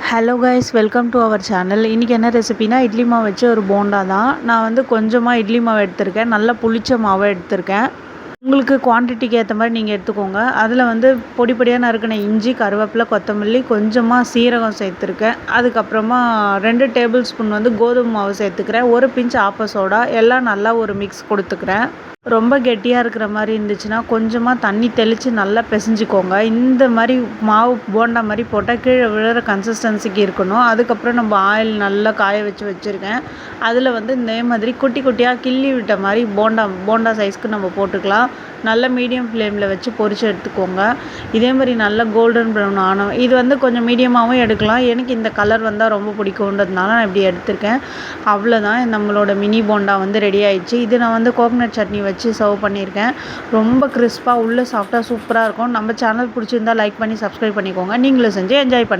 Hello guys, welcome to our channel. இன்றைக்கி என்ன ரெசிபினா, இட்லி மாவு வச்சு ஒரு போண்டா தான். நான் வந்து கொஞ்சமாக இட்லி மாவு எடுத்திருக்கேன், நல்லா புளிச்ச மாவை எடுத்திருக்கேன். உங்களுக்கு குவான்டிட்டிக்கு ஏற்ற மாதிரி நீங்கள் எடுத்துக்கோங்க. அதில் வந்து பொடி பொடியாக நறுக்கின இஞ்சி, கருவேப்பிலை, கொத்தமல்லி, கொஞ்சமாக சீரகம் சேர்த்துருக்கேன். அதுக்கப்புறமா 2 டேபிள் ஸ்பூன் வந்து கோதுமை மாவு சேர்த்துக்கிறேன். ஒரு பிஞ்ச் ஆப்ப சோடா, எல்லாம் நல்லா ஒரு மிக்ஸ் கொடுத்துக்கிறேன். ரொம்ப கெட்டியாக இருக்கிற மாதிரி இருந்துச்சுன்னா கொஞ்சமாக தண்ணி தெளித்து நல்லா பிசைஞ்சிக்கோங்க. இந்த மாதிரி மாவு போண்டா மாதிரி போட்டால் கீழே விழுற கன்சிஸ்டன்சிக்கு இருக்கணும். அதுக்கப்புறம் நம்ம ஆயில் நல்லா காய வச்சுருக்கேன். அதில் வந்து இதே மாதிரி குட்டி குட்டியாக கிள்ளி விட்ட மாதிரி போண்டா சைஸ்க்கு நம்ம போட்டுக்கலாம். நல்ல மீடியம் ஃப்ளேமில் வச்சு பொரிச்சு எடுத்துக்கோங்க. இதே மாதிரி நல்லா கோல்டன் ப்ரௌன் ஆனோம். இது வந்து கொஞ்சம் மீடியமாகவும் எடுக்கலாம். எனக்கு இந்த கலர் வந்தால் ரொம்ப பிடிக்குன்றதுனால நான் இப்படி எடுத்திருக்கேன். அவ்வளோதான், நம்மளோட மினி போண்டா வந்து ரெடி ஆயிடுச்சு. இது நான் வந்து கோகனட் சட்னி வச்சு சர்வ் பண்ணியிருக்கேன். ரொம்ப கிறிஸ்பாக உள்ளே சாப்பிட்டா சூப்பராக இருக்கும். நம்ம சேனல் பிடிச்சிருந்தா லைக் பண்ணி சப்ஸ்கிரைப் பண்ணிக்கோங்க. நீங்களும் செஞ்சு என்ஜாய் பண்ணுங்கள்.